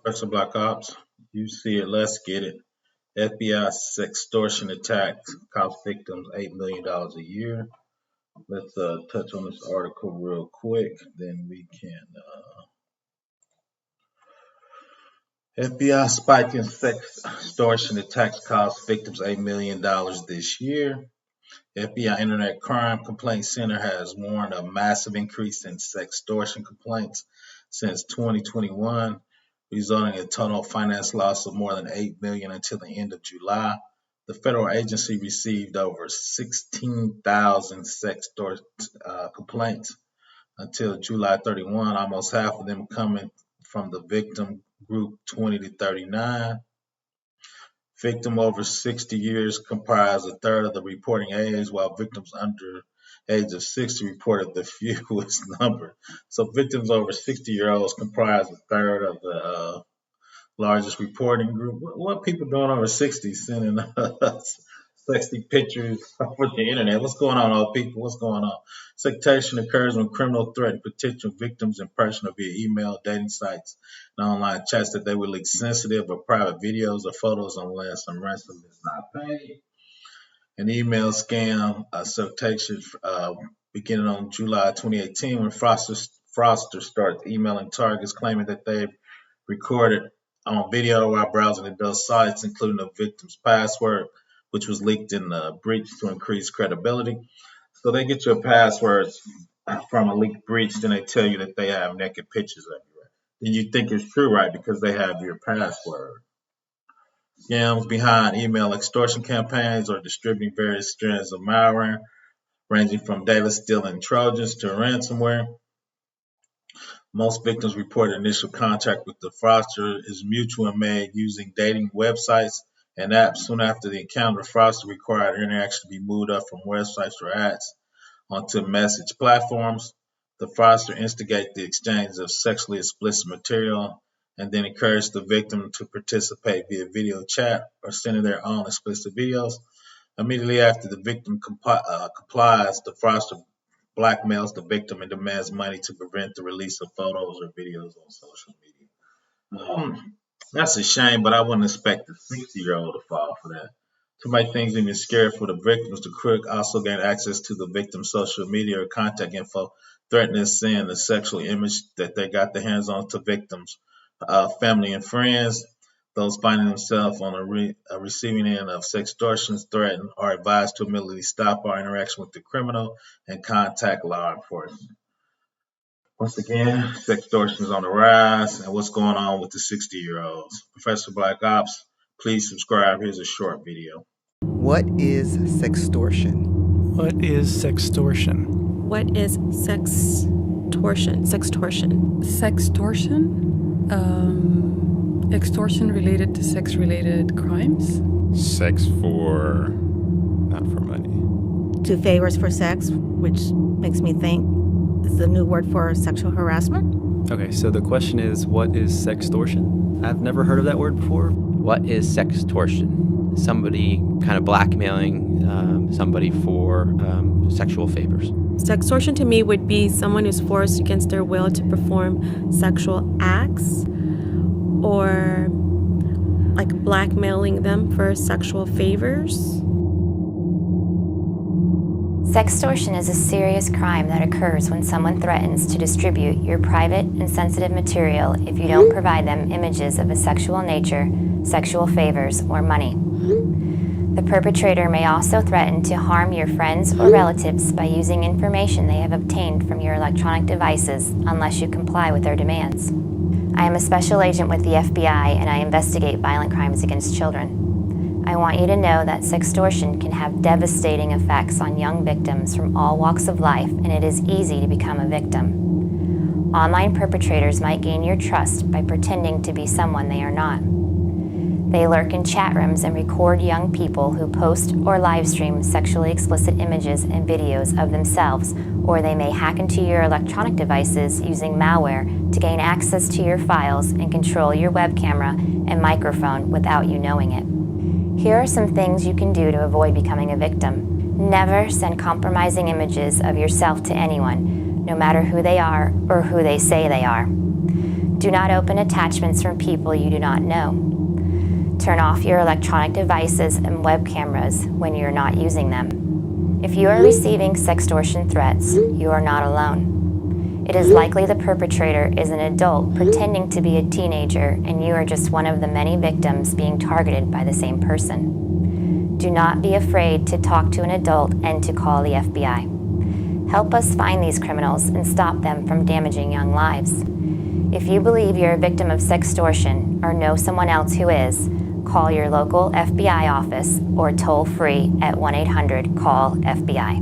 Professor Black Ops, you see it, let's get it. FBI sextortion attacks cost victims $8 million a year. Let's touch on this article real quick, then we can. FBI spike in sextortion attacks cost victims $8 million this year. FBI Internet Crime Complaint Center has warned a massive increase in sextortion complaints since 2021, resulting in a total finance loss of more than $8 million until the end of July. The federal agency received over 16,000 sextortion complaints until July 31, almost half of them coming from the victim group 20 to 39. Victim over 60 years comprise a third of the reporting age, while victims under age of 60 reported the fewest number. So victims over 60-year-olds comprise a third of the largest reporting group. What people doing over 60 sending us sexy pictures over the internet? What's going on, old people? What's going on? Sextortion occurs when criminals threaten potential victims in person or via email, dating sites, and online chats that they will leak sensitive or private videos or photos unless some ransom is not paid. An email scam, sextortion, beginning on July 2018 when Fraudster starts emailing targets claiming that they've recorded on video while browsing adult sites, including the victim's password, which was leaked in the breach to increase credibility. So they get your passwords from a leaked breach, then they tell you that they have naked pictures of you. Then you think it's true, right? Because they have your password. Scams behind email extortion campaigns or distributing various strands of malware, ranging from data stealing Trojans to ransomware. Most victims report initial contact with the fraudster is mutual and made using dating websites and apps. Soon after the encounter, the fraudster required interaction to be moved up from websites or ads onto message platforms. The fraudster instigates the exchange of sexually explicit material and then encourages the victim to participate via video chat or sending their own explicit videos. Immediately after the victim complies, the fraudster blackmails the victim and demands money to prevent the release of photos or videos on social media. That's a shame, but I wouldn't expect a 60-year-old to fall for that. To make things even scarier for the victims, the crook also gained access to the victim's social media or contact info, threatening to send a sexual image that they got their hands on to victims, family and friends. Those finding themselves on a receiving end of sextortions threatened are advised to immediately stop our interaction with the criminal and contact law enforcement. Once again, sextortion is on the rise, and what's going on with the 60-year-olds? Professor Black Ops, please subscribe. Here's a short video. What is sextortion? What is sextortion? What is sextortion? Sextortion? Extortion related to sex-related crimes? Sex for, not for money. Do favors for sex, which makes me think is the new word for sexual harassment. Okay, so the question is, what is sextortion? I've never heard of that word before. What is sextortion? Somebody kind of blackmailing somebody for sexual favors. Sextortion to me would be someone who's forced against their will to perform sexual acts or like blackmailing them for sexual favors. Sextortion is a serious crime that occurs when someone threatens to distribute your private and sensitive material if you don't provide them images of a sexual nature, sexual favors, or money. The perpetrator may also threaten to harm your friends or relatives by using information they have obtained from your electronic devices unless you comply with their demands. I am a special agent with the FBI and I investigate violent crimes against children. I want you to know that sextortion can have devastating effects on young victims from all walks of life, and it is easy to become a victim. Online perpetrators might gain your trust by pretending to be someone they are not. They lurk in chat rooms and record young people who post or live stream sexually explicit images and videos of themselves, or they may hack into your electronic devices using malware to gain access to your files and control your web camera and microphone without you knowing it. Here are some things you can do to avoid becoming a victim. Never send compromising images of yourself to anyone, no matter who they are or who they say they are. Do not open attachments from people you do not know. Turn off your electronic devices and web cameras when you're not using them. If you are receiving sextortion threats, you are not alone. It is likely the perpetrator is an adult pretending to be a teenager, and you are just one of the many victims being targeted by the same person. Do not be afraid to talk to an adult and to call the FBI. Help us find these criminals and stop them from damaging young lives. If you believe you're a victim of sextortion or know someone else who is, call your local FBI office or toll free at 1-800-CALL-FBI.